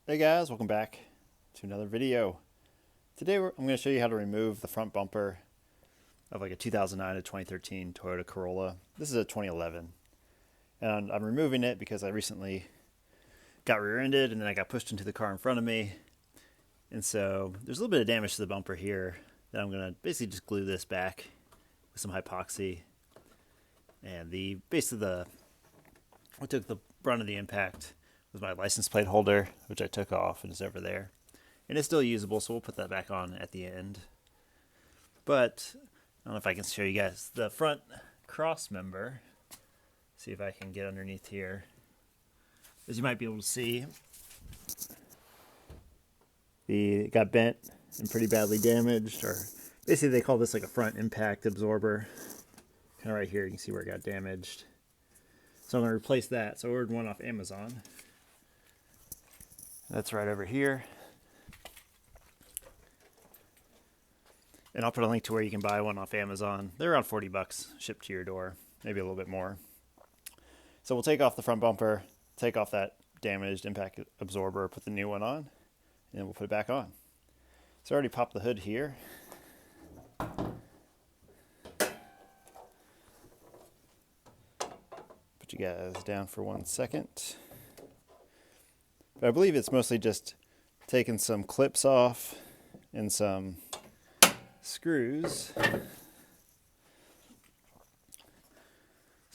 Hey guys, welcome back to another video. Today I'm going to show you how to remove the front bumper of like a 2009 to 2013 Toyota Corolla. This is a 2011, and I'm removing it because I recently got rear-ended and then I got pushed into the car in front of me, and so there's a little bit of damage to the bumper here that I'm going to basically just glue this back with some epoxy. And what took the brunt of the impact was my license plate holder, which I took off and is over there. And it's still usable, so we'll put that back on at the end. But I don't know if I can show you guys the front cross member. See if I can get underneath here. As you might be able to see, it got bent and pretty badly damaged, or basically they call this like a front impact absorber. Kind of right here, you can see where it got damaged. So I'm going to replace that. So I ordered one off Amazon. That's right over here. And I'll put a link to where you can buy one off Amazon. They're around 40 bucks shipped to your door, maybe a little bit more. So we'll take off the front bumper, take off that damaged impact absorber, put the new one on, and then we'll put it back on. So I already popped the hood here. Put you guys down for 1 second. But I believe it's mostly just taking some clips off and some screws. So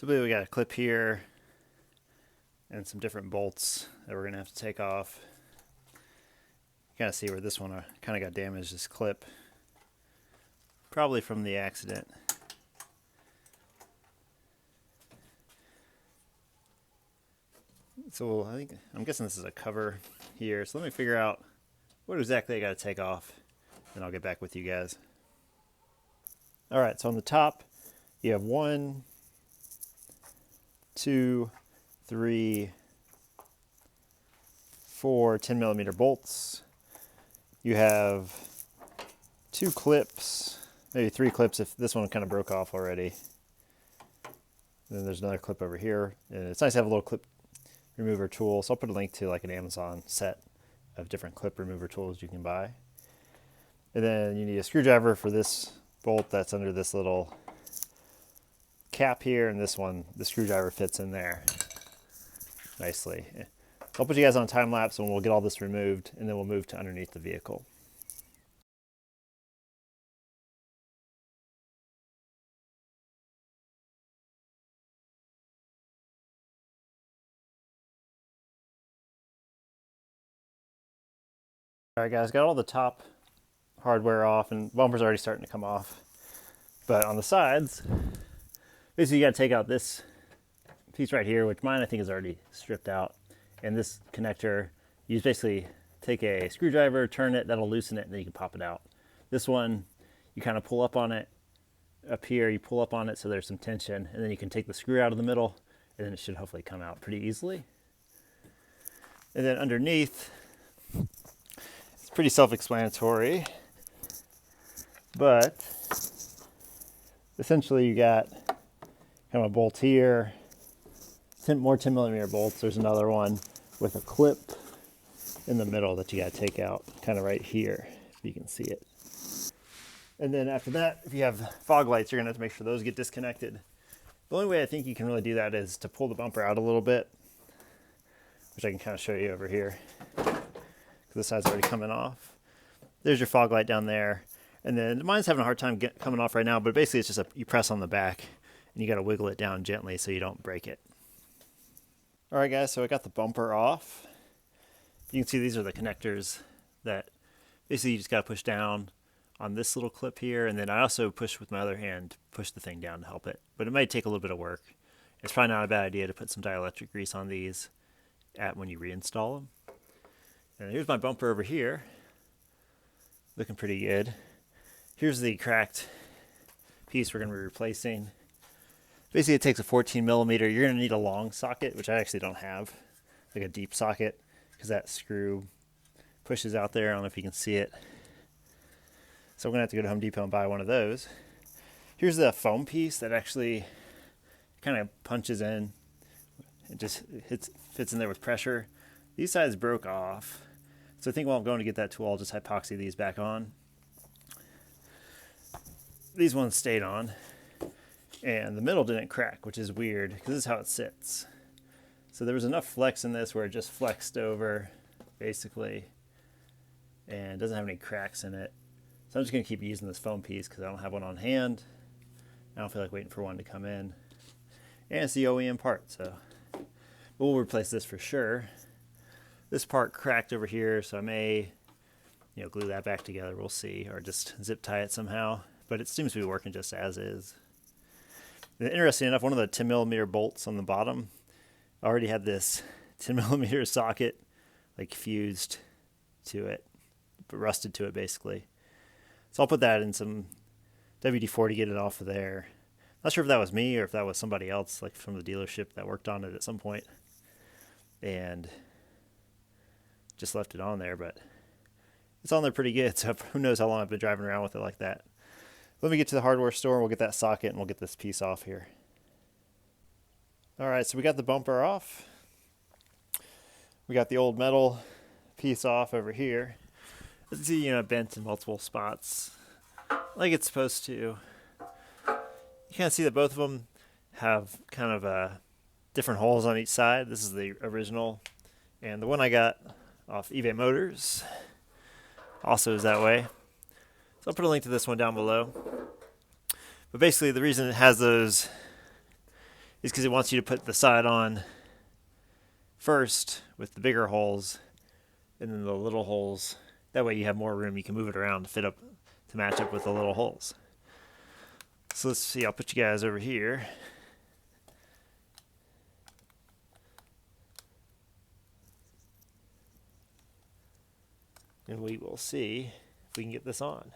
I believe we got a clip here and some different bolts that we're going to have to take off. You kind of see where this one kind of got damaged, this clip. Probably from the accident. So I'm guessing this is a cover here. So let me figure out what exactly I got to take off, and I'll get back with you guys. All right, so on the top, you have 1, 2, 3, 4 10mm bolts. You have 2 clips, maybe 3 clips if this one kind of broke off already. And then there's another clip over here, and it's nice to have a little clip remover tool. So I'll put a link to like an Amazon set of different clip remover tools you can buy. And then you need a screwdriver for this bolt that's under this little cap here, and this one, the screwdriver fits in there nicely. So I'll put you guys on a time lapse and we'll get all this removed, and then we'll move to underneath the vehicle. Alright guys, got all the top hardware off, and bumper's already starting to come off. But on the sides, basically you got to take out this piece right here, which mine I think is already stripped out. And this connector, you just basically take a screwdriver, turn it, that'll loosen it, and then you can pop it out. This one, you kind of pull up on it. Up here, you pull up on it so there's some tension, and then you can take the screw out of the middle, and then it should hopefully come out pretty easily. And then underneath, it's pretty self-explanatory, but essentially you got kind of a bolt here, more 10mm bolts. There's another one with a clip in the middle that you got to take out, kind of right here, if you can see it. And then after that, if you have fog lights, you're going to have to make sure those get disconnected. The only way I think you can really do that is to pull the bumper out a little bit, which I can kind of show you over here, because this side's already coming off. There's your fog light down there. And then mine's having a hard time coming off right now, but basically it's just you press on the back and you got to wiggle it down gently so you don't break it. All right guys, so I got the bumper off. You can see these are the connectors that basically you just got to push down on this little clip here, and then I also push with my other hand to push the thing down to help it. But it might take a little bit of work. It's probably not a bad idea to put some dielectric grease on these when you reinstall them. And here's my bumper over here. Looking pretty good. Here's the cracked piece we're going to be replacing. Basically it takes a 14mm. You're going to need a long socket, which I actually don't have, like a deep socket, because that screw pushes out there. I don't know if you can see it. So I'm going to have to go to Home Depot and buy one of those. Here's the foam piece that actually kind of punches in. It just fits in there with pressure. These sides broke off. So I think while I'm going to get that tool, I'll just epoxy these back on. These ones stayed on, and the middle didn't crack, which is weird because this is how it sits. So there was enough flex in this where it just flexed over, basically, and doesn't have any cracks in it. So I'm just going to keep using this foam piece because I don't have one on hand. I don't feel like waiting for one to come in. And it's the OEM part, so we'll replace this for sure. This part cracked over here, so I may, glue that back together. We'll see, or just zip tie it somehow. But it seems to be working just as is. And interesting enough, one of the 10mm bolts on the bottom already had this 10mm socket like fused to it, but rusted to it basically. So I'll put that in some WD-40 to get it off of there. Not sure if that was me or if that was somebody else, like from the dealership that worked on it at some point, and just left it on there. But it's on there pretty good, so who knows how long I've been driving around with it like that. Let me get to the hardware store, we'll get that socket, and we'll get this piece off here. All right, so we got the bumper off. We got the old metal piece off over here. As you see, bent in multiple spots, like it's supposed to. You kind of see that both of them have kind of different holes on each side. This is the original, and the one I got off eBay Motors also is that way. So I'll put a link to this one down below. But basically the reason it has those is because it wants you to put the side on first with the bigger holes and then the little holes. That way you have more room. You can move it around to fit up, to match up with the little holes. So let's see, I'll put you guys over here. And we will see if we can get this on.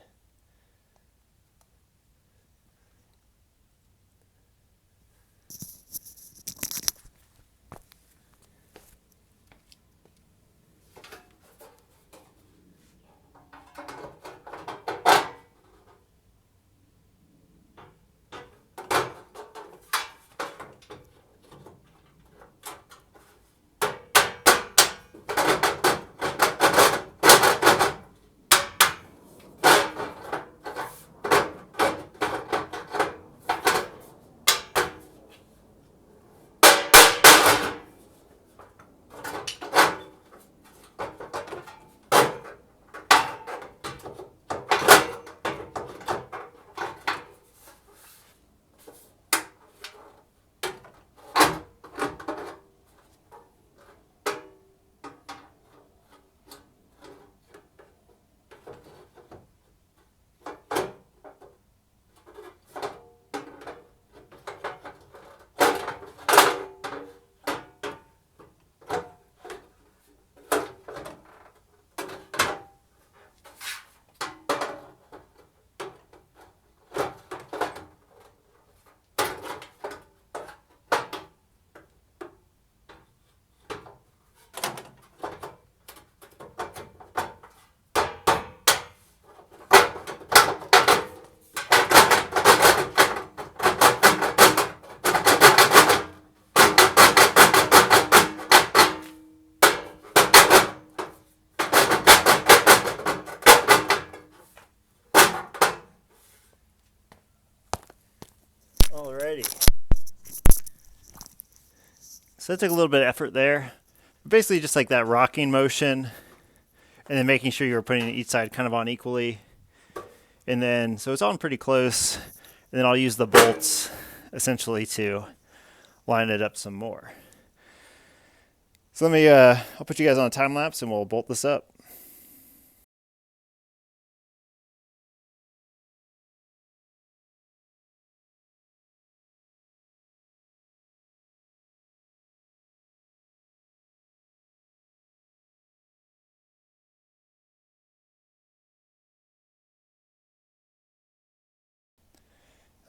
Alrighty. So that took a little bit of effort there. Basically just like that rocking motion and then making sure you're putting each side kind of on equally. And then, so it's on pretty close. And then I'll use the bolts essentially to line it up some more. So let me, I'll put you guys on a time lapse and we'll bolt this up.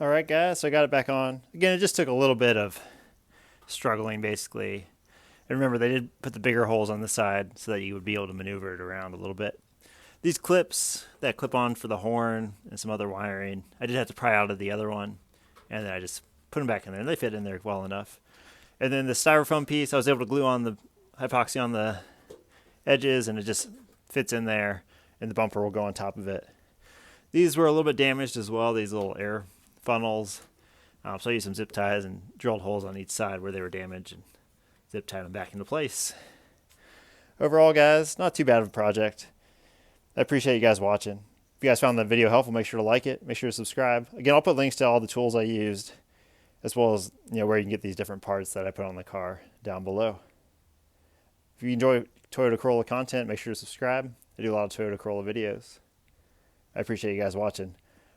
Alright guys, so I got it back on. Again, it just took a little bit of struggling basically. And remember, they did put the bigger holes on the side so that you would be able to maneuver it around a little bit. These clips that clip on for the horn and some other wiring, I did have to pry out of the other one. And then I just put them back in there and they fit in there well enough. And then the styrofoam piece, I was able to glue on the epoxy on the edges and it just fits in there, and the bumper will go on top of it. These were a little bit damaged as well, these little air funnels. So I used some zip ties and drilled holes on each side where they were damaged and zip tied them back into place. Overall, guys, not too bad of a project. I appreciate you guys watching. If you guys found the video helpful, make sure to like it. Make sure to subscribe. Again, I'll put links to all the tools I used, as well as where you can get these different parts that I put on the car down below. If you enjoy Toyota Corolla content, make sure to subscribe. I do a lot of Toyota Corolla videos. I appreciate you guys watching.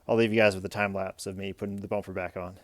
I'll leave you guys with a time lapse of me putting the bumper back on.